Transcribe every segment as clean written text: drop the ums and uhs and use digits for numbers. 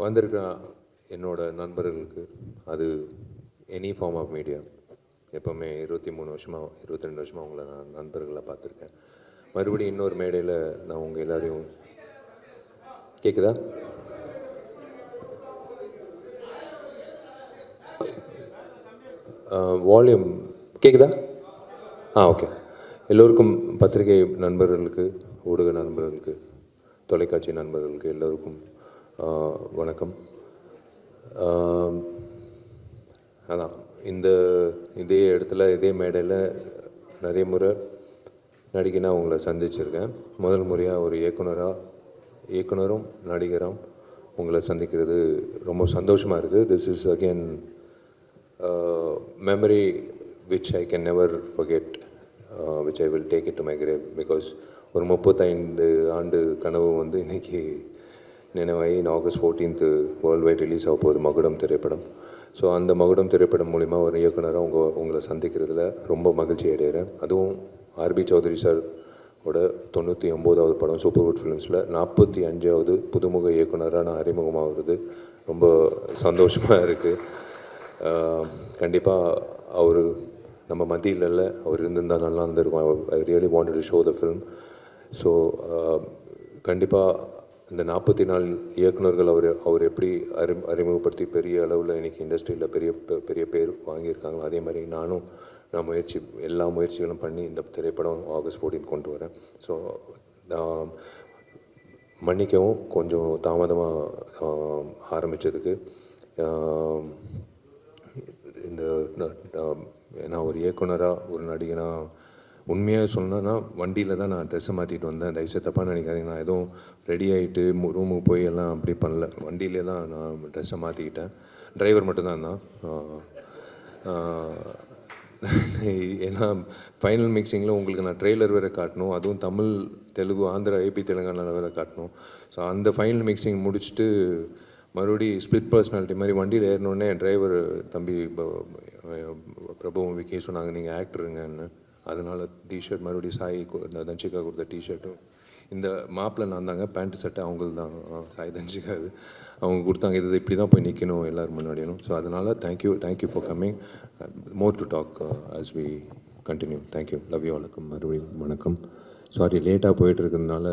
வந்திருக்க என்னோட நண்பர்களுக்கு, அது எனி ஃபார்ம் ஆஃப் மீடியா, எப்போவுமே 23 வருஷமாக 22 வருஷமாக உங்களை நான் நண்பர்களை பார்த்துருக்கேன். மறுபடியும் இன்னொரு மேடையில் நான் உங்கள் எல்லோரையும் கேட்குதா? வால்யூம் கேட்குதா? ஓகே. எல்லோருக்கும், பத்திரிகை நண்பர்களுக்கு, ஊடக நண்பர்களுக்கு, தொலைக்காட்சி நண்பர்களுக்கு எல்லோருக்கும் வணக்கம். அதான் இதே இடத்துல இதே மேடையில் நிறைய முறை நடிகனாக உங்களை சந்திச்சிருக்கேன். முதல் முறையாக ஒரு இயக்குனரும் நடிகரும் உங்களை சந்திக்கிறது ரொம்ப சந்தோஷமாக இருக்குது. This is again memory which I can never forget, which I will take it to my grave, because ஒரு 35 ஆண்டு கனவு வந்து இன்றைக்கி நினைவாகி August 14th world wide release ஆக போகுது மகுடம் திரைப்படம். ஸோ அந்த மகுடம் திரைப்படம் மூலிமா ஒரு இயக்குனராக உங்களை சந்திக்கிறதுல ரொம்ப மகிழ்ச்சி அடைகிறேன். அதுவும் ஆர்பி சௌத்ரி சாரோட 99வது படம் சூப்பர்வுட் ஃபிலிம்ஸில் 45வது புதுமுக இயக்குனராக நான் அறிமுகமாகிறது ரொம்ப சந்தோஷமாக இருக்குது. கண்டிப்பாக அவர் நம்ம மத்தியில் இல்லை, அவர் இருந்திருந்தால் நல்லா இருந்திருக்கும். I really wanted to show the film. So கண்டிப்பாக இந்த 44 இயக்குனர்கள் அவர் எப்படி அறிமுகப்படுத்தி பெரிய அளவில் இன்றைக்கி இண்டஸ்ட்ரியில் பெரிய பேர் வாங்கியிருக்காங்களோ, அதே மாதிரி நான் எல்லா முயற்சிகளும் பண்ணி இந்த திரைப்படம் ஆகஸ்ட் 14 கொண்டு வரேன். ஸோ மன்னிக்கவும் கொஞ்சம் தாமதமாக ஆரம்பித்ததுக்கு. நான் ஒரு இயக்குனராக, ஒரு நடிகனாக உண்மையாக சொன்னேன்னா வண்டியில் தான் நான் ட்ரெஸ்ஸை மாற்றிட்டு வந்தேன். தயவுசெய்து தப்பாக நினைக்காதீங்க. நான் எதுவும் ரெடி ஆகிட்டு ரூமுக்கு போய் எல்லாம் அப்படி பண்ணல. வண்டியிலே தான் நான் ட்ரெஸ்ஸை மாற்றிக்கிட்டேன். டிரைவர் மட்டும்தான் தான். ஏன்னா ஃபைனல் மிக்சிங்கில் உங்களுக்கு நான் ட்ரெய்லர் வேறு காட்டணும், அதுவும் தமிழ், தெலுங்கு, ஆந்திரா, ஏபி, தெலுங்கானாவில் வேறு காட்டணும். ஸோ அந்த ஃபைனல் மிக்சிங் முடிச்சுட்டு மறுபடி ஸ்பிளிட் பர்சனாலிட்டி மாதிரி வண்டியில் ஏறினோடனே டிரைவர் தம்பி பிரபு விக்கி சொன்னாங்க, நீங்கள் ஆக்டருங்கன்னு. அதனால் டிஷர்ட் மறுபடியும் சாய் தன்ஷிகா கொடுத்த டிஷர்ட்டும், இந்த மாப்பில் நான் தாங்க, பேண்ட்டு சட்டை அவங்களுக்கு தான், சாய் தன்ஷிகா அது அவங்க கொடுத்தாங்க. இது இப்படி தான் போய் நிற்கணும் எல்லோரும் முன்னாடியும். ஸோ அதனால் thank you for coming. More to talk as we continue. Thank you, love you. வணக்கம், மறுபடியும் வணக்கம். சாரி லேட்டாக போயிட்டு இருக்கிறதுனால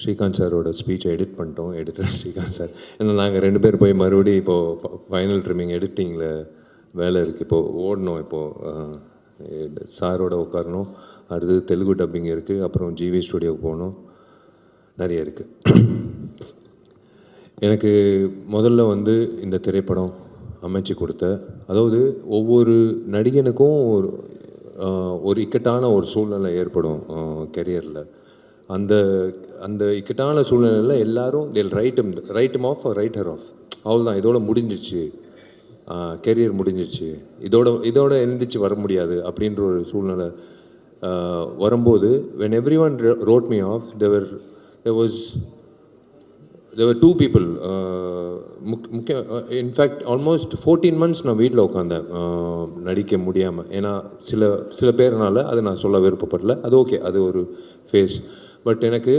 ஸ்ரீகாந்த் சாரோட ஸ்பீச்சை எடிட் பண்ணிட்டோம். Editor Srikanth sir. ஏன்னா நாங்கள் 2 பேர் போய் மறுபடியும் இப்போது ஃபைனல் ட்ரிம்மிங் எடிட்டிங்கில் வேலை இருக்குது. இப்போது ஓடணும். இப்போது சாரோட உட்காரணும். அடுத்து தெலுங்கு டப்பிங் இருக்குது. அப்புறம் ஜிவி ஸ்டுடியோவுக்கு போகணும். நிறைய இருக்குது. எனக்கு முதல்ல வந்து இந்த திரைப்படம் அமைச்சு கொடுத்த, அதாவது ஒவ்வொரு நடிகனுக்கும் ஒரு இக்கட்டான ஒரு சூழ்நிலை ஏற்படும் கெரியரில். அந்த இக்கட்டான சூழ்நிலையில் எல்லோரும் they'll write him off or write her off. அவ்வளோதான், இதோட முடிஞ்சிச்சு, கெரியர் முடிஞ்சிச்சு, இதோட எழுந்திரிச்சு வர முடியாது அப்படின்ற ஒரு சூழ்நிலை வரும்போது, when everyone wrote me off, there were 2 people. In fact almost 14 months நான் வீட்டில் உட்காந்தேன் நடிக்க முடியாமல். ஏன்னா சில பேர்னால அது நான் சொல்ல விருப்பப்படல. அது ஓகே, அது ஒரு ஃபேஸ். பட் எனக்கு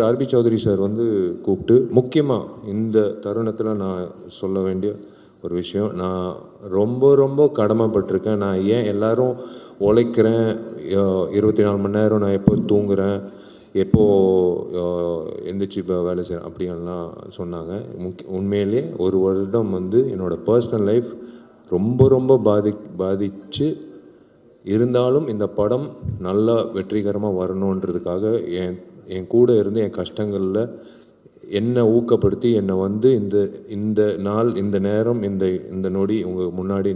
ஆர்பி சௌத்ரி சார் வந்து கூப்பிட்டு, முக்கியமாக இந்த தருணத்தில் நான் சொல்ல வேண்டிய ஒரு விஷயம், நான் ரொம்ப கடமைப்பட்டிருக்கேன். நான் ஏன் எல்லோரும் உழைக்கிறேன், 24 மணி நேரம் நான் எப்போ தூங்குறேன், எப்போது எந்திரிச்சு இப்போ வேலை செய்கிறேன் அப்படின்லாம் சொன்னாங்க. உண்மையிலே ஒரு வருடம் வந்து என்னோடய பர்சனல் லைஃப் ரொம்ப பாதிச்சு இருந்தாலும் இந்த படம் நல்லா வெற்றிகரமாக வரணுன்றதுக்காக என் கூட இருந்து என் கஷ்டங்களில் என்னை ஊக்கப்படுத்தி என்னை வந்து இந்த நாள், இந்த நேரம், இந்த நொடி உங்கள் முன்னாடி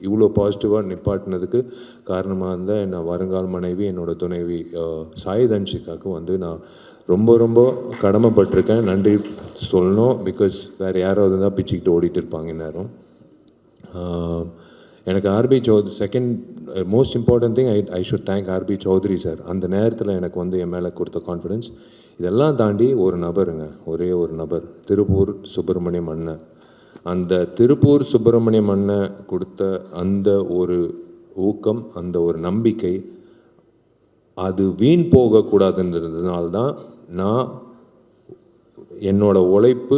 இவ்வளோ பாசிட்டிவாக நிப்பாட்டினதுக்கு காரணமாக இருந்தால் என்னை வருங்கால் மனைவி, என்னோடய துணைவி சாய் தன்ஷிகாவுக்கு வந்து நான் ரொம்ப கடமைப்பட்டிருக்கேன். நன்றி சொல்லணும். பிகாஸ் வேறு யாராவது தான் பிச்சுக்கிட்டு ஓடிட்டு இருப்பாங்க இந்நேரம். எனக்கு RB Choudary second most important thing, I should thank RB Chowdhury sir. அந்த நேரத்தில் எனக்கு வந்து என் மேலே கொடுத்த கான்ஃபிடென்ஸ். இதெல்லாம் தாண்டி ஒரு நபருங்க, ஒரே ஒரு நபர், திருப்பூர் சுப்பிரமணியம் அண்ணன். அந்த திருப்பூர் சுப்பிரமணியம் அண்ணன் கொடுத்த அந்த ஒரு ஊக்கம், அந்த ஒரு நம்பிக்கை, அது வீண் போகக்கூடாதுன்றதுனால்தான் நான் என்னோட உழைப்பு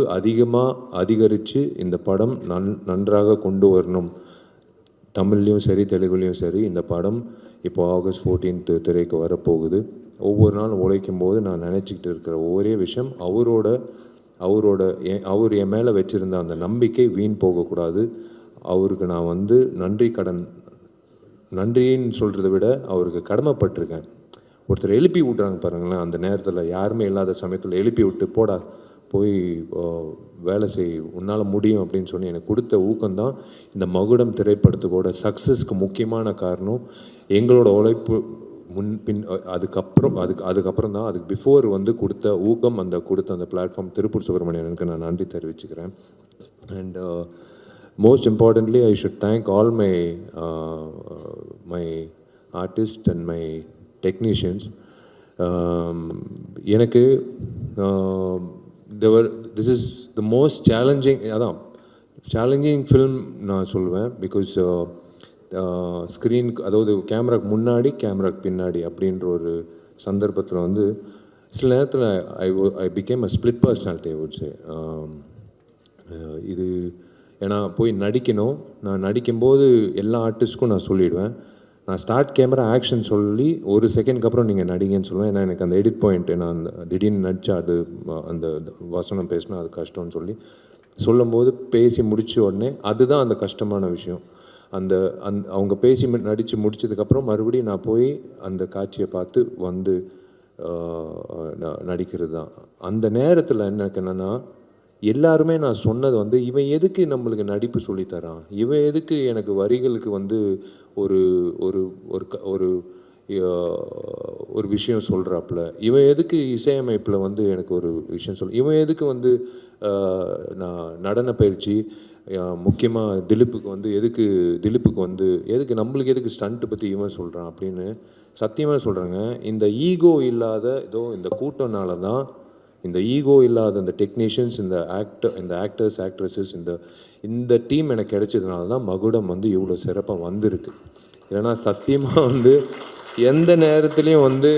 அதிகரித்து இந்த படம் நன்றாக கொண்டு வரணும். தமிழ்லேயும் சரி தெலுங்குலேயும் சரி இந்த படம் இப்போ August 14th திரைக்கு வரப்போகுது. ஒவ்வொரு நாளும் உழைக்கும் போது நான் நினச்சிக்கிட்டு இருக்கிற ஒரே விஷயம், அவர் என் மேலே வச்சுருந்த அந்த நம்பிக்கை வீண் போகக்கூடாது. அவருக்கு நான் வந்து நன்றின்னு சொல்கிறத விட அவருக்கு கடமைப்பட்டிருக்கேன். ஒருத்தர் எழுப்பி விட்றாங்க பாருங்களேன், அந்த நேரத்தில் யாருமே இல்லாத சமயத்தில் எழுப்பி விட்டு போடா போய் வேலை செய், உன்னால் முடியும் அப்படின்னு சொல்லி எனக்கு கொடுத்த ஊக்கம்தான் இந்த மகுடம் திரைப்படத்துக்கோட சக்ஸஸ்க்கு முக்கியமான காரணம். எங்களோட உழைப்பு முன்பின் அதுக்கப்புறம் தான், அதுக்கு பிஃபோர் வந்து கொடுத்த ஊக்கம், கொடுத்த அந்த பிளாட்ஃபார்ம் திருப்பூர் சுப்பிரமணியனுக்கு நான் நன்றி தெரிவிச்சுக்கிறேன். And most importantly, I should thank all my artists and my technicians. எனக்கு this is the most challenging film நான் சொல்லுவேன். பிகாஸ் ஸ்க்ரீனுக்கு, அதாவது கேமராக்கு முன்னாடி கேமராக்கு பின்னாடி அப்படின்ற ஒரு சந்தர்ப்பத்தில் வந்து சில நேரத்தில் I became a split personality. I would say இது ஏன்னா போய் நடிக்கணும். நான் நடிக்கும்போது எல்லா ஆர்டிஸ்ட்க்கும் நான் சொல்லிவிடுவேன், நான் ஸ்டார்ட் கேமரா ஆக்ஷன் சொல்லி ஒரு செகண்ட்க்கு அப்புறம் நீங்கள் நடிங்கன்னு சொல்லுவேன். ஏன்னா எனக்கு அந்த எடிட் பாயிண்ட், நான் திடீர்னு நடித்தா அது அந்த வசனம் பேசினா அது கஷ்டம்னு சொல்லும்போது பேசி முடித்த உடனே அதுதான் அந்த கஷ்டமான விஷயம். அவங்க பேசி நடித்து முடித்ததுக்கப்புறம் மறுபடியும் நான் போய் அந்த காட்சியை பார்த்து வந்து நடிக்கிறது தான். அந்த நேரத்தில் எனக்கு என்னென்னா, எல்லாருமே நான் சொன்னது வந்து, இவன் எதுக்கு நம்மளுக்கு நடிப்பு சொல்லித்தரான், இவன் எதுக்கு எனக்கு வரிகளுக்கு வந்து ஒரு ஒரு ஒரு ஒரு விஷயம் சொல்கிறாப்புல, இவன் எதுக்கு இசையமைப்பில் வந்து எனக்கு ஒரு விஷயம் இவன் எதுக்கு வந்து நான் நடன பயிற்சி, முக்கியமாக திலீப்புக்கு வந்து எதுக்கு நம்மளுக்கு எதுக்கு ஸ்டண்ட்டு பற்றி இவன் சொல்கிறான் அப்படின்னு சத்தியமாக சொல்கிறாங்க. இந்த ஈகோ இல்லாத இந்த கூட்டம்னால தான், இந்த ஈகோ இல்லாத இந்த டெக்னீஷியன்ஸ், இந்த ஆக்டர்ஸ் ஆக்ட்ரஸஸ், இந்த டீம் எனக்கு கிடைச்சதுனால தான் மகுடம் வந்து இவ்வளோ சிறப்பாக வந்திருக்கு. ஏன்னா சத்தியமாக வந்து எந்த நேரத்துலையும் வந்து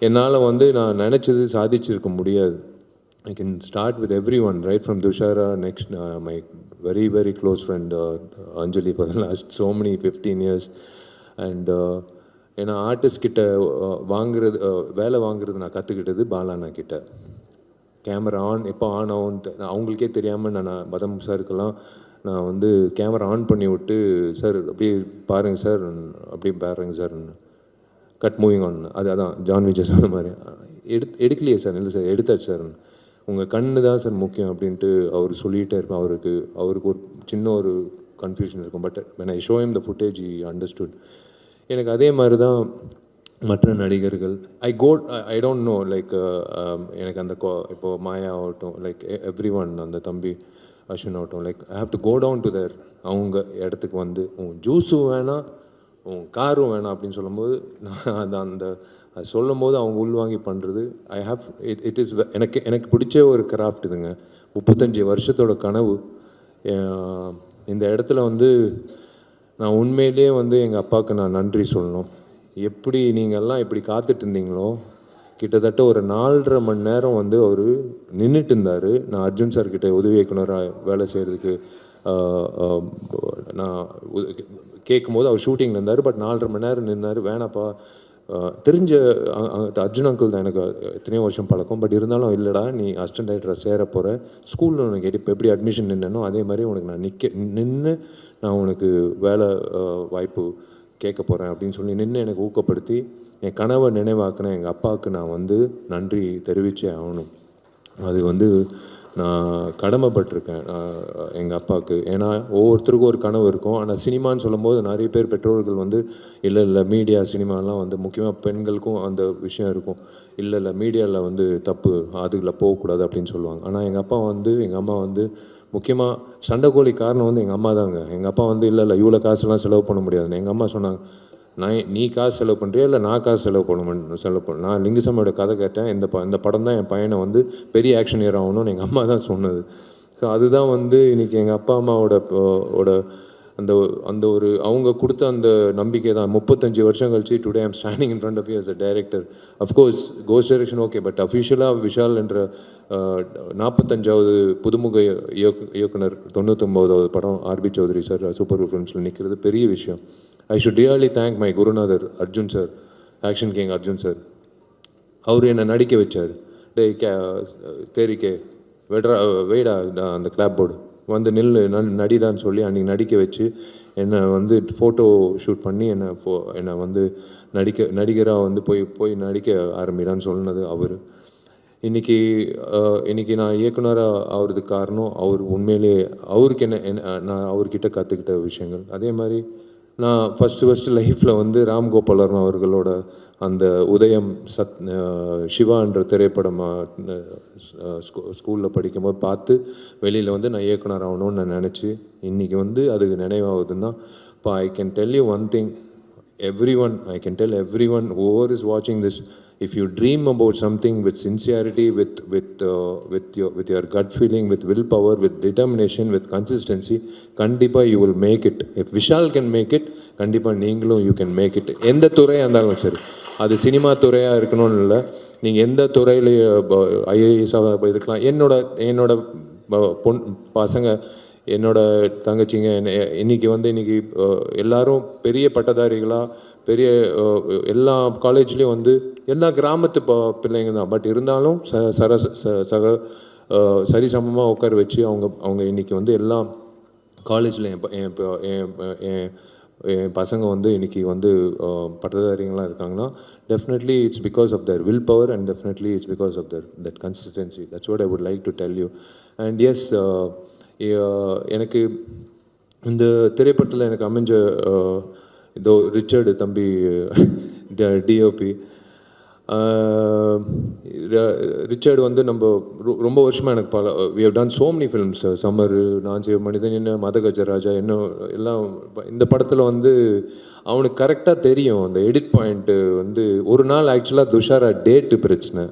என்னால் வந்து நான் நினச்சது சாதிச்சிருக்க முடியாது. I can start with everyone, right from Dushara, next my very very close friend Anjali for the last so many 15 years. And ஏன்னா ஆர்டிஸ்ட் கிட்ட வேலை வாங்குறது நான் கற்றுக்கிட்டது பாலாண்ணா கிட்ட. கேமரா எப்போ ஆன் ஆகும்ட்டு அவங்களுக்கே தெரியாமல் நான் பதம் சாருக்கெல்லாம் நான் வந்து கேமரா ஆன் பண்ணி விட்டு, சார் அப்படியே பாருங்கள் சார், அப்படியே பாருங்கள் சார், கட் மூவிங் ஆன், அதான் ஜான் விஜய் சொன்ன மாதிரி எடுக்கலையே சார், இல்லை சார் எடுத்தாச்சு சார், உங்கள் கண்ணு தான் சார் முக்கியம் அப்படின்ட்டு அவர் சொல்லிகிட்டே இருப்பேன். அவருக்கு ஒரு சின்ன ஒரு கன்ஃபியூஷன் இருக்கும். But when I show him the footage, he understood. எனக்கு அதே மாதிரி தான் மற்ற நடிகர்கள். ஐ டோன்ட் நோ, லைக் எனக்கு இப்போது மாயா ஆகட்டும், லைக் எவ்ரி ஒன், அந்த தம்பி அஸ்வின் ஆகட்டும், like I have to go down to there, அவங்க இடத்துக்கு வந்து உன் ஜூஸும் வேணாம் உன் காரும் வேணாம் அப்படின்னு சொல்லும்போது நான் அது சொல்லும் போது அவங்க உள்வாங்கி பண்ணுறது, இட் இஸ் எனக்கு பிடிச்ச ஒரு கிராஃப்ட் இதுங்க. 35 வருஷத்தோட கனவு. இந்த இடத்துல வந்து நான் உண்மையிலே வந்து எங்கள் அப்பாவுக்கு நான் நன்றி சொல்லணும். எப்படி நீங்கள்லாம் எப்படி காத்துட்டு இருந்தீங்களோ, கிட்டத்தட்ட ஒரு 4.5 மணி நேரம் வந்து அவர் நின்றுட்டு இருந்தார். நான் அர்ஜுன் சார்கிட்ட உதவி இயக்குனராக வேலை செய்கிறதுக்கு நான் கேட்கும்போது அவர் ஷூட்டிங்கில் இருந்தார். பட் 4.5 மணி நேரம் நின்னார். வேணாப்பா, தெரிஞ்ச அர்ஜுன் அங்கிள் தான், எனக்கு எத்தனையோ வருஷம் பழக்கம். பட் இருந்தாலும் இல்லைடா, நீ அசிஸ்டன்ட் டைரக்டராக சேர போகிற, ஸ்கூலில் உனக்கு எப்படி அட்மிஷன் நின்னனோ அதே மாதிரி உனக்கு நான் நின்று நான் உனக்கு வேலை வாய்ப்பு கேட்க போகிறேன் அப்படின்னு சொல்லி நின்று எனக்கு ஊக்கப்படுத்தி என் கனவை நினைவாக்கின எங்கள் அப்பாவுக்கு நான் வந்து நன்றி தெரிவித்தே ஆகணும். அது வந்து நான் கடமைப்பட்டிருக்கேன் எங்கள் அப்பாவுக்கு. ஏன்னா ஒவ்வொருத்தருக்கும் ஒரு கனவு இருக்கும். ஆனால் சினிமான்னு சொல்லும்போது நிறைய பேர் பெற்றோர்கள் வந்து இல்லை மீடியா சினிமாலாம் வந்து முக்கியமாக பெண்களுக்கும் அந்த விஷயம் இருக்கும். இல்லை மீடியாவில் வந்து தப்பு, அதுக்குள்ள போகக்கூடாது அப்படின்னு சொல்லுவாங்க. ஆனால் எங்கள் அம்மா வந்து முக்கியமாக சண்டைக்கோழி காரணம் வந்து எங்கள் அம்மா தாங்க. எங்கள் அப்பா வந்து இல்லை இவ்வளோ காசுலாம் செலவு பண்ண முடியாதுன்னு எங்கள் அம்மா சொன்னாங்க. நீ காசு செலவு பண்ணுறியா இல்லை நான் காசு செலவு பண்ண நான் லிங்குசாமியோட கதை கேட்டேன். இந்த படம் தான் என் பையனை வந்து பெரிய ஆக்ஷன் ஹீரோ ஆகணும்னு எங்கள் அம்மா தான் சொன்னது. ஸோ அதுதான் வந்து இன்றைக்கி எங்கள் அப்பா அம்மாவோட அந்த ஒரு அவங்க கொடுத்த அந்த நம்பிக்கை தான் 35 வருஷம் கழிச்சு today I'm standing in front of you as a director. Of course ghost direction okay, but அஃபிஷியலாக விஷால் என்ற 45வது புதுமுக இயக்குனர் 99வது படம் ஆர்பி சௌத்ரி சார் சூப்பர் ஃபிலிம்ஸில் நிற்கிறது பெரிய விஷயம். I should really thank my குருநாதர் Arjun sir, action king Arjun sir. அவர் என்னை நடிக்க வச்சார். தேரிக்கே வெய்டா அந்த கிளாப் போர்டு வந்து நடிடான்னு சொல்லி அன்றைக்கி நடிக்க வச்சு என்னை வந்து ஃபோட்டோ ஷூட் பண்ணி என்னை வந்து நடிகராக வந்து போய் நடிக்க ஆரம்பிடான்னு சொன்னது அவர். இன்றைக்கி நான் இயக்குனராக ஆகிறதுக்கு காரணம் அவர். உண்மையிலே அவருக்கு நான் அவர்கிட்ட கற்றுக்கிட்ட விஷயங்கள். அதே மாதிரி நான் ஃபஸ்ட்டு லைஃப்பில் வந்து ராம்கோபால் வர்மா அவர்களோட அந்த உதயம் சிவான்ற திரைப்படம் ஸ்கூலில் படிக்கும்போது பார்த்து வெளியில் வந்து நான் இயக்குனர் ஆகணும்னு நான் நினச்சி இன்றைக்கி வந்து அதுக்கு நினைவாகுதுன்னா இப்போ I can tell you one thing, I can tell everyone whoever is watching this, if you dream about something with sincerity, with your gut feeling, with willpower, with determination, with consistency, kandipa you will make it. If Vishal can make it, kandipa நீங்களும் you can make it. எந்த துறையாக இருந்தாலும் சரி, அது cinema துறையாக இருக்கணும்னு இல்லை, நீங்கள் எந்த துறையில் ஐஏஎஸ்ஸாக இருக்கலாம். என்னோட பசங்க, என்னோட தங்கச்சிங்க இன்றைக்கி எல்லாரும் பெரிய பட்டதாரிகளாக பெரிய எல்லா காலேஜ்லேயும் வந்து எல்லா கிராமத்து பிள்ளைங்க தான். பட் இருந்தாலும் சரிசமமாக உட்கார வச்சு அவங்க இன்றைக்கி வந்து எல்லா காலேஜில் என் பசங்க வந்து இன்றைக்கி வந்து பட்டதாரிகளாக இருக்காங்கன்னா definitely it's because of their will power and definitely it's because of that consistency. That's what I would like to tell you. And yes, எனக்கு இந்த திரைப்படத்தில் எனக்கு அமைஞ்ச இதோ ரிச்சர்டு தம்பி டிஓபி ரிச்சர்டு வந்து நம்ம ரொம்ப வருஷமாக எனக்கு we have done so many films. Summer, நான் சிவ மனிதன், என்ன மதகஜராஜா, இன்னும் எல்லாம். இந்த படத்தில் வந்து அவனுக்கு கரெக்டாக தெரியும் அந்த எடிட் பாயிண்ட்டு வந்து. ஒரு நாள் ஆக்சுவலாக துஷாரா டேட்டு பிரச்சனை.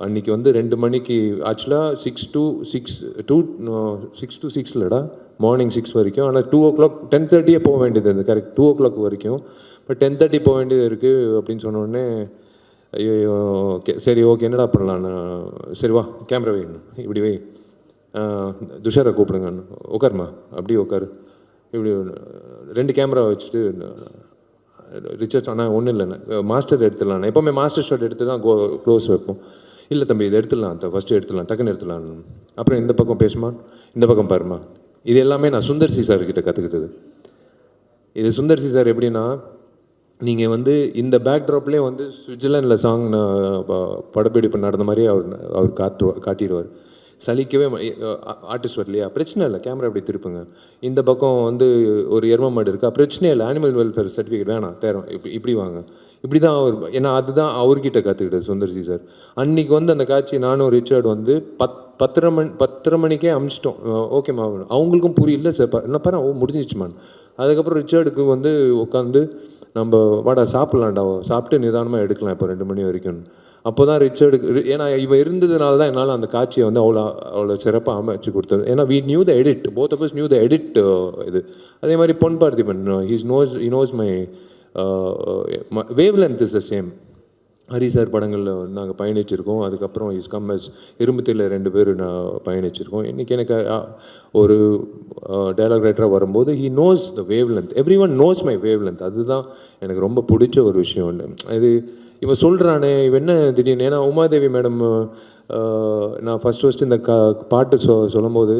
அன்றைக்கி வந்து 2 மணிக்கு ஆக்சுவலாக 6 to 6 இல்லைடா, மார்னிங் 6 வரைக்கும். ஆனால் 2 o'clock 10:30 போக வேண்டியது இருந்தது, கரெக்ட் 2 o'clock வரைக்கும். பட் 10:30 போக வேண்டியது இருக்குது அப்படின்னு சொன்னோடனே ஐயோ ஓகே சரி ஓகே என்னடா பண்ணலான்னு, சரி வா கேமரா வைக்கணும், இப்படி வை, துஷாரை கூப்பிடுங்கன்னு, உட்காருமா அப்படியே உட்காரு, இப்படி 2 கேமரா வச்சுட்டு ரிச்சர்ட் ஆனால் ஒன்றும் இல்லைண்ணா மாஸ்டர் எடுத்துடலாம், எப்போவுமே மாஸ்டர் ஷாட் எடுத்து தான் க்ளோஸ் வைப்போம். இல்லை தம்பி இதை எடுத்துடலாம், ஃபஸ்ட்டு எடுத்துடலாம், டக்குன்னு எடுத்துடலாம். அப்புறம் இந்த பக்கம் பேசுமா, இந்த பக்கம் பாருமா. இது எல்லாமே நான் சுந்தர் சி சார்கிட்ட கற்றுக்கிட்டது. இது சுந்தர் சி சார் எப்படின்னா, நீங்கள் வந்து இந்த பேக்ட்ராப்லேயே வந்து சுவிட்சர்லாண்டில் சாங் படப்பிடிப்பு நடந்த மாதிரி அவர் காட்டிடுவார். சலிக்கவே ஆர்டிஸ்ட் வரலையா, பிரச்சனை இல்லை, கேமரா இப்படி திருப்புங்க, இந்த பக்கம் வந்து ஒரு எரும மாடு இருக்கா, பிரச்சனையே இல்லை, அனிமல் வெல்ஃபேர் சர்டிஃபிகேட் வேணாம் தேரும், இப்படி வாங்க, இப்படி தான் அவர். ஏன்னா அதுதான் அவர்கிட்ட கற்றுக்கிட்டது சுந்தர்சி சார். அன்றைக்கி வந்து அந்த காட்சி நானும் ரிச்சர்டு வந்து 10:30 மணிக்கே அமிச்சிட்டோம். ஓகேம்மா, அவங்களுக்கும் புரியல சார், என்ன பாரு முடிஞ்சிச்சுமான். அதுக்கப்புறம் ரிச்சர்டுக்கு வந்து உட்காந்து நம்ம வாடா சாப்பிட்லாம்டா, சாப்பிட்டு நிதானமாக எடுக்கலாம் இப்போ 2 மணி வரைக்கும். அப்போ தான் ரிச்சர்டுக்கு, ஏன்னா இவன் இருந்ததுனால தான் என்னால் அந்த காட்சியை வந்து அவ்வளோ சிறப்பாக அமைச்சு கொடுத்தது. ஏன்னா we knew the edit, both of us knew the edit. இது அதே மாதிரி Pon Parthiban, he knows my wavelength is the same. Hari sir படங்களில் நாங்கள் பயணிச்சிருக்கோம். அதுக்கப்புறம் இஸ் கம் அஸ் இரும்புத்தியில் 2 பேர் நான் பயணிச்சிருக்கோம். இன்றைக்கி எனக்கு ஒரு டைலாக் ரைட்டராக வரும்போது he knows the wave length, every one knows my wave length. அதுதான் எனக்கு ரொம்ப பிடிச்ச ஒரு விஷயம் ஒன்று. இது இவன் சொல்கிறானே, இவன் என்ன திடீர்னு, ஏன்னா உமாதேவி மேடம் நான் ஃபஸ்ட்டு இந்த பாட்டு சொல்லும்போது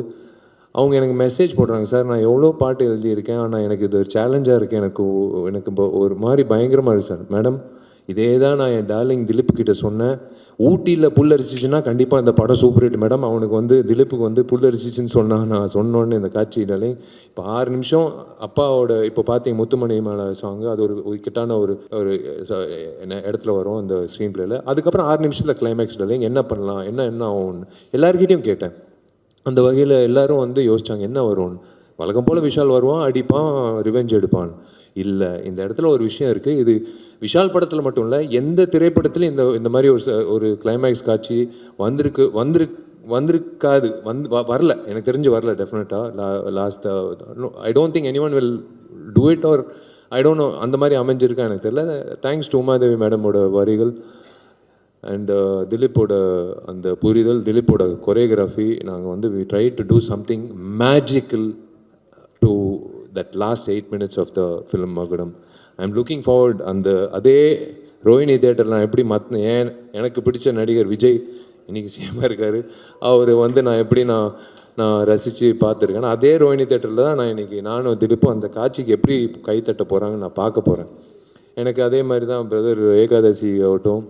அவங்க எனக்கு மெசேஜ் போடுறாங்க, சார் நான் எவ்வளோ பாட்டு எழுதியிருக்கேன், ஆனால் எனக்கு இது ஒரு சேலஞ்சாக இருக்குது, எனக்கு ஒரு மாதிரி பயங்கரமாக இருக்குது சார். மேடம் இதே தான் நான் என் டார்லிங் திலீப் கிட்ட சொன்னேன், ஊட்டியில் புல்லரிச்சிச்சுன்னா கண்டிப்பாக இந்த படம் சூப்பர் ஹிட் மேடம். அவனுக்கு வந்து திலீப்புக்கு வந்து புல்லரிச்சிச்சின்னு நான் சொன்னோன்னு இந்த காட்சி டார்லிங். இப்போ 6 நிமிஷம் அப்பாவோட, இப்போ பார்த்தீங்க முத்துமணி மேலே சாங்கு, அது ஒரு கிட்டான ஒரு இடத்துல வரும் அந்த ஸ்க்ரீன் பிளேயில். அதுக்கப்புறம் 6 நிமிஷத்தில் கிளைமேக்ஸ் டார்லிங், என்ன பண்ணலாம், என்ன ஆகும்னு எல்லாருக்கிட்டையும் கேட்டேன். அந்த வகையில் எல்லோரும் வந்து யோசித்தாங்க என்ன வரும்னு. வழக்கம் போல் விஷால் வருவான், அடிப்பான், ரிவெஞ்ச் எடுப்பான். இல்லை, இந்த இடத்துல ஒரு விஷயம் இருக்குது. இது விஷால் படத்தில் மட்டும் இல்லை, எந்த திரைப்படத்துலையும் இந்த மாதிரி ஒரு கிளைமேக்ஸ் காட்சி வந்திருக்காது, வரல, எனக்கு தெரிஞ்சு வரல டெஃபினட்டாக. Last I don't think anyone will do it, or I don't know அந்த மாதிரி அமைஞ்சிருக்கா எனக்கு தெரியல. தேங்க்ஸ் டு உமாதேவி மேடமோட வரிகள். அண்ட் திலீப்போட அந்த புரிதல், திலீப்போட கொரியோகிராஃபி, நாங்கள் வந்து we try to do something magical to that last 8 minutes of the film Magudam. I am looking forward. அதே ரோஹிணி தேட்டரில் எப்படி எனக்கு பிடிச்ச நடிகர் விஜய் இன்றைக்கி சிஎம்மாக இருக்கார், அவர் வந்து நான் ரசித்து பார்த்துருக்கேன். அதே ரோஹிணி தேட்டரில் தான் நானும் திலீப்பும் அந்த காட்சிக்கு எப்படி கைத்தட்ட போகிறாங்கன்னு நான் பார்க்க போகிறேன். எனக்கு அதே மாதிரி தான் பிரதர் ஏகாதசி ஆகட்டும்,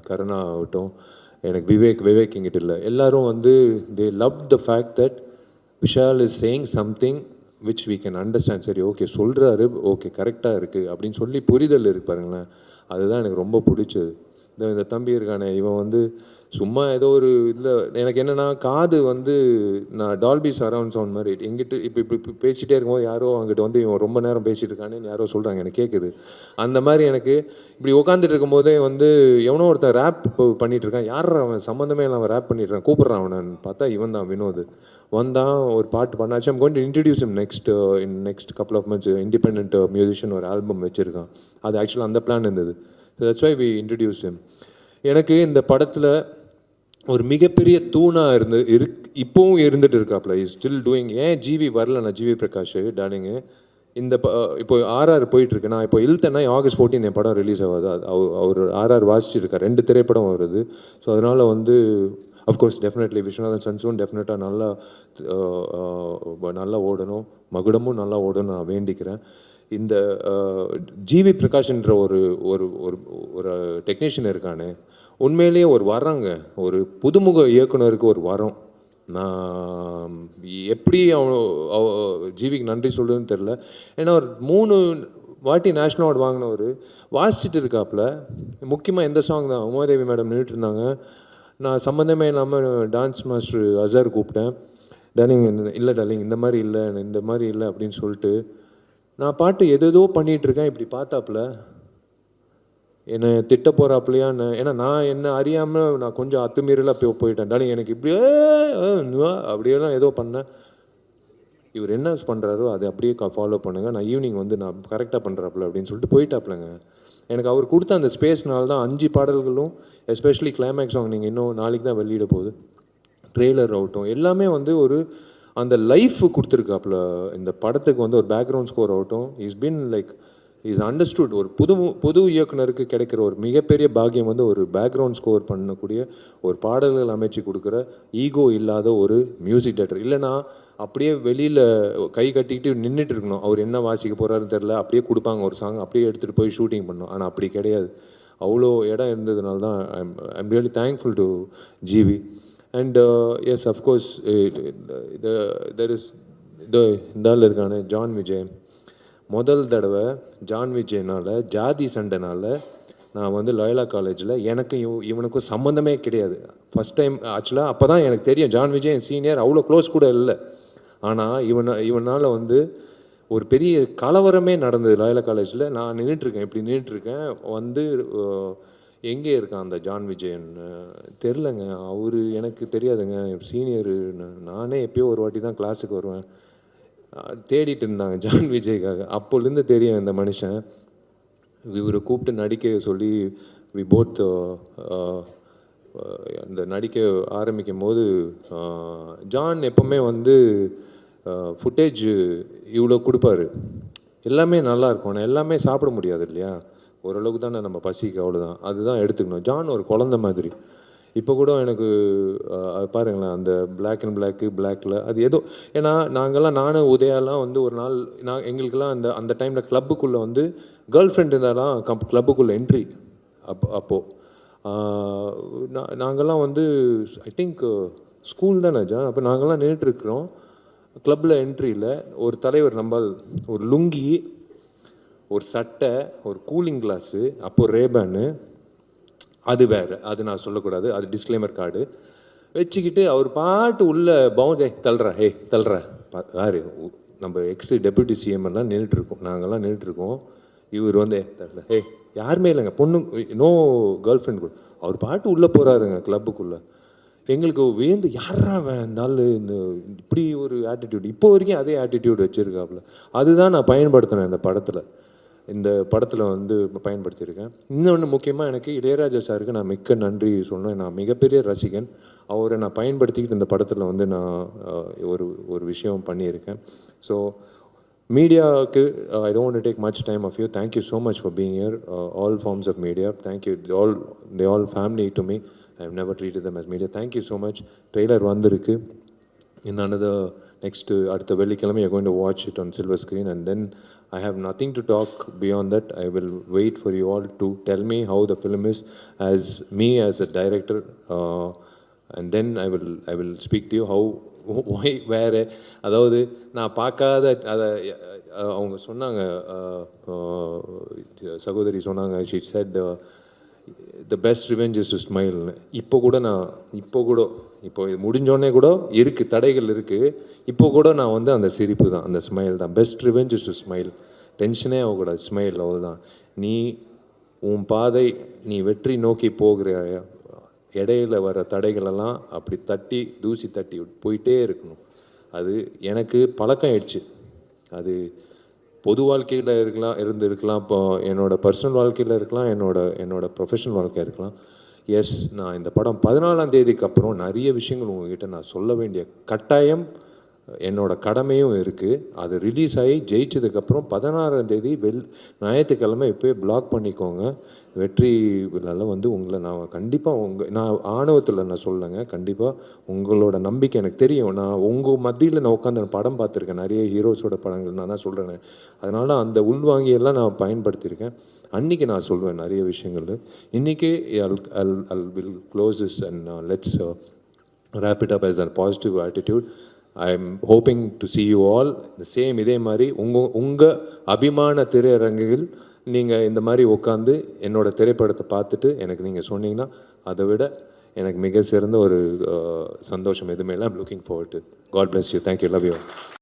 கருணா ஆகட்டும், எனக்கு விவேக் இங்கிட்ட இல்லை, எல்லோரும் வந்து they love the fact that Vishal is saying something which we can understand. சரி, ஓகே சொல்கிறாரு, ஓகே கரெக்டாக இருக்குது அப்படின்னு சொல்லி புரிதல் இருக்கு பாருங்களேன். அதுதான் எனக்கு ரொம்ப பிடிச்சது. இந்த தம்பி இருக்கானே, இவன் வந்து சும்மா ஏதோ ஒரு இதில் எனக்கு என்னென்னா, காது வந்து நான் டால்பி சரவுண்ட் சவுண்ட் மாதிரி எங்கிட்ட இப்போ பேசிகிட்டே இருக்கும்போது யாரோ அவங்ககிட்ட வந்து இவன் ரொம்ப நேரம் பேசிகிட்டு இருக்கானேன்னு யாரோ சொல்கிறாங்க, எனக்கு கேட்குது. அந்த மாதிரி எனக்கு இப்படி உட்காந்துட்டு இருக்கும்போதே வந்து எவனோ ஒருத்தன் ரேப் பண்ணிகிட்டு இருக்கான், யார் அவன் சம்மந்தமே இல்லை, அவன் ரேப் பண்ணிட்டு இருக்கான், கூப்பிட்றான் அவனு பார்த்தா இவன் தான் வினோத். வந்தான், ஒரு பாட்டு பண்ணாச்சு. I'm going to introduce him next couple of months. Independent musician ஒரு ஆல்பம் வச்சுருக்கான். அது ஆக்சுவலாக அந்த பிளான் இருந்தது. That's why we introduce him. எனக்கு இந்த படத்தில் ஒரு மிகப்பெரிய தூணாக இப்போவும் இருந்துகிட்டு இருக்காப்புல. Is still doing. ஏன் ஜிவி வரலண்ணா, ஜிவி பிரகாஷ் டார்லிங்கு இந்த இப்போ RR போயிட்டுருக்கு. நான் இப்போ இழுத்தேன்னா August 14 என் படம் ரிலீஸ் ஆகாது. அவர் RR வாசிச்சிருக்கார், 2 திரைப்படம் வருது. ஸோ அதனால் வந்து அஃப்கோர்ஸ் டெஃபினெட்லி விஸ்வநாதன் சன்ஸும் டெஃபினட்டாக நல்லா ஓடணும், மகுடமும் நல்லா ஓடணும் நான் வேண்டிக்கிறேன். இந்த ஜிவி பிரகாஷ்ன்ற ஒரு ஒரு டெக்னீஷியன் இருக்கானே, உண்மையிலேயே ஒரு வரங்க, ஒரு புதுமுக இயக்குனருக்கு ஒரு வரம். நான் எப்படி ஜிவிக்கு நன்றி சொல்லுன்னு தெரில. ஏன்னா ஒரு 3 வாட்டி நேஷ்னல் அவார்டு வாங்கினவர் வாசிச்சுட்டு இருக்காப்புல. முக்கியமாக எந்த சாங் தான், உமாதேவி மேடம் நின்றுட்டு இருந்தாங்க, நான் சம்மந்தமே இல்லாமல் டான்ஸ் மாஸ்டர் அசார் கூப்பிட்டேன். டார்லிங் இல்லை டார்லிங் இந்த மாதிரி இல்லை அப்படின்னு சொல்லிட்டு நான் பாட்டு எதோ பண்ணிகிட்ருக்கேன். இப்படி பார்த்தாப்புல என்னை திட்ட போகிறாப்புலையான்னு, ஏன்னா நான் என்ன அறியாமல் நான் கொஞ்சம் அத்துமீறலாக போயிட்டேன். டார்லிங் எனக்கு இப்படியே அப்படியெல்லாம் ஏதோ பண்ணேன். இவர் என்ன பண்ணுறாரோ அதை அப்படியே ஃபாலோ பண்ணுங்கள், நான் ஈவினிங் வந்து நான் கரெக்டாக பண்ணுறாப்புல அப்படின்னு சொல்லிட்டு போயிட்டாப்புலங்க. எனக்கு அவர் கொடுத்த அந்த ஸ்பேஸ்னால தான் 5 பாடல்களும், எஸ்பெஷலி கிளைமேக்ஸ் சாங், நீங்கள் இன்னும் நாளைக்கு தான் வெளியிட போகுது, ட்ரெய்லர் ஆகட்டும், எல்லாமே வந்து ஒரு அந்த லைஃப் கொடுத்துருக்காப்புல. இந்த படத்துக்கு வந்து ஒரு பேக்ரவுண்ட் ஸ்கோர் ஆகட்டும், is been like is understood. ஒரு புது இயக்குனருக்கு கிடைக்கிற ஒரு மிகப்பெரிய பாக்கியம் வந்து ஒரு பேக்ரவுண்ட் ஸ்கோர் பண்ணக்கூடிய ஒரு பாடல்கள் அமைச்சு கொடுக்குற ஈகோ இல்லாத ஒரு மியூசிக் டைரக்டர். இல்லைனா அப்படியே வெளியில் கை கட்டிக்கிட்டு நின்றுட்டு இருக்கணும், அவர் என்ன வாசிக்க போகிறாருன்னு தெரில, அப்படியே கொடுப்பாங்க ஒரு சாங், அப்படியே எடுத்துகிட்டு போய் ஷூட்டிங் பண்ணோம். ஆனால் அப்படி கிடையாது, அவ்வளோ இடம் இருந்ததுனால தான் I'm really thankful to GV. And yes of course there is இந்த ஆள் இருக்கானே ஜான் விஜய். முதல் தடவை ஜான் விஜய்னால் ஜாதி சண்டைனால நான் வந்து லயோலா காலேஜில் எனக்கும் இவனுக்கும் சம்மந்தமே கிடையாது. ஃபஸ்ட் டைம் ஆக்சுவலாக அப்போ தான் எனக்கு தெரியும் ஜான் விஜய் என் சீனியர், அவ்வளோ க்ளோஸ் கூட இல்லை. ஆனால் இவனால் வந்து ஒரு பெரிய கலவரமே நடந்தது லயோலா காலேஜில். நான் இப்படி நின்றுட்டுருக்கேன், வந்து எங்கே இருக்கான் அந்த ஜான் விஜயன் தெரிலங்க, அவர் எனக்கு தெரியாதுங்க, சீனியரு, நானே எப்போயோ ஒரு வாட்டி தான் கிளாஸுக்கு வருவேன், தேடிட்டு இருந்தாங்க ஜான் விஜய்க்காக. அப்போலேருந்து தெரியும் இந்த மனுஷன். இவரை கூப்பிட்டு நடிக்க சொல்லி வி போத் அந்த நடிக்க ஆரம்பிக்கும் போது ஜான் எப்போவுமே வந்து ஃபுட்டேஜ் இவ்வளோ கொடுப்பாரு, எல்லாமே நல்லாயிருக்கும், ஆனால் எல்லாமே சாப்பிட முடியாது இல்லையா, ஓரளவுக்கு தானே நம்ம பசிக்கு, அவ்வளோதான், அதுதான் எடுத்துக்கணும். ஜான் ஒரு குழந்தை மாதிரி. இப்போ கூட எனக்கு பாருங்களேன் அந்த பிளாக்கில் அது ஏதோ, ஏன்னா நானும் உதயாலாம் வந்து ஒரு நாள் எங்களுக்கெல்லாம் அந்த டைமில் கிளப்புக்குள்ளே வந்து கேர்ள் ஃப்ரெண்ட் இருந்தாலாம் கிளப்புக்குள்ளே என்ட்ரி. அப்போது நாங்கள்லாம் வந்து ஐ திங்க் ஸ்கூல் தானே ஜான், அப்போ நாங்கள்லாம் நின்றுட்டுருக்குறோம் கிளப்பில் என்ட்ரியில். ஒரு தலைவர் நம்பால் ஒரு லுங்கி, ஒரு சட்டை, ஒரு கூலிங் கிளாஸு, அப்போது ரேபேனு, அது வேறு, அது நான் சொல்லக்கூடாது, அது டிஸ்க்ளைமர் கார்டு வச்சுக்கிட்டு அவர் பாட்டு உள்ள பவுன்ஸ் தள்ளுற யார் நம்ம டெப்யூட்டி சிஎம் எல்லாம் நின்றுட்டுருக்கோம், நாங்கள்லாம் நின்றுட்டுருக்கோம். இவர் வந்து யாருமே இல்லைங்க, பொண்ணு நோ கேர்ள் ஃப்ரெண்ட் கூட, அவர் பாட்டு உள்ளே போகிறாருங்க கிளப்புக்குள்ளே. எங்களுக்கு வேந்து யாரா வேண்டாலும் இப்படி ஒரு ஆட்டிடியூட் இப்போ வரைக்கும் அதே ஆட்டிடியூட் வச்சுருக்காப்புல. அதுதான் நான் பயன்படுத்தினேன் இந்த படத்தில். இந்த படத்தில் வந்து பயன்படுத்தியிருக்கேன். இன்னொன்று முக்கியமாக எனக்கு இளையராஜா சாருக்கு நான் மிக்க நன்றி சொல்லணும். நான் மிகப்பெரிய ரசிகன். அவரை நான் பயன்படுத்திக்கிட்டு இந்த படத்தில் வந்து நான் ஒரு விஷயம் பண்ணியிருக்கேன். ஸோ மீடியாவுக்கு I don't want to take much time of you. Thank you so much for being here, all forms of media. Thank you, they all family to me. I have never treated them as media. Thank you so much. Trailer வந்திருக்கு. In another next அடுத்த வெள்ளிக்கிழமை you're going to watch it on silver screen, and then I have nothing to talk beyond that. I will wait for you all to tell me how the film is as me as a director, and then I will speak to you how why வேறு. அதாவது நான் பார்க்காத அதை அவங்க சொன்னாங்க, சகோதரி சொன்னாங்க, she said the best revenge is to smile. இப்போ இது முடிஞ்சோடனே கூட இருக்குது, தடைகள் இருக்குது, இப்போ கூட நான் வந்து அந்த சிரிப்பு தான், அந்த ஸ்மைல் தான். Best revenge is to smile. டென்ஷனே ஆகக்கூடாது, ஸ்மைல், அவ்வளோதான். நீ உன் பாதை, நீ வெற்றி நோக்கி போகிற இடையில வர தடைகளெல்லாம் அப்படி தட்டி தூசி தட்டி போயிட்டே இருக்கணும். அது எனக்கு பழக்கம் ஆயிடுச்சு. அது பொது வாழ்க்கையில் இருக்கலாம், இப்போ என்னோடய பர்சனல் வாழ்க்கையில் இருக்கலாம், என்னோட ப்ரொஃபஷனல் வாழ்க்கை இருக்கலாம். எஸ், நான் இந்த படம் 14ஆம் தேதிக்கு அப்புறம் நிறைய விஷயங்கள் உங்ககிட்ட நான் சொல்ல வேண்டிய கட்டாயம், என்னோடய கடமையும் இருக்குது. அது ரிலீஸ் ஆகி ஜெயிச்சதுக்கப்புறம் 16ஆம் தேதி ஞாயிற்றுக்கிழமை இப்போயே பிளாக் பண்ணிக்கோங்க. வெற்றி விழாவில் வந்து உங்களை நான் கண்டிப்பாக நான் ஆணவத்தில் நான் சொல்லலைங்க, கண்டிப்பாக உங்களோட நம்பிக்கை எனக்கு தெரியும். நான் உங்கள் மத்தியில் நான் உட்காந்து படம் பார்த்துருக்கேன், நிறைய ஹீரோஸோட படங்கள் நான் தான் சொல்கிறேன். அதனால் அந்த உள்வாங்கியெல்லாம் நான் பயன்படுத்தியிருக்கேன். அன்றைக்கி நான் சொல்வேன் நிறைய விஷயங்கள். இன்றைக்கி I'll will close this and let's wrap it up as a positive attitude. I'm hoping to see you all the same. இதே மாதிரி உங்கள் அபிமான திரையரங்குகள் நீங்கள் இந்த மாதிரி உட்காந்து என்னோடய திரைப்படத்தை பார்த்துட்டு எனக்கு நீங்கள் சொன்னீங்கன்னா அதை விட எனக்கு மிக சிறந்த ஒரு சந்தோஷம் எதுவுமே இல்லை. I'm looking forward to it. God bless you. Thank you. Love you.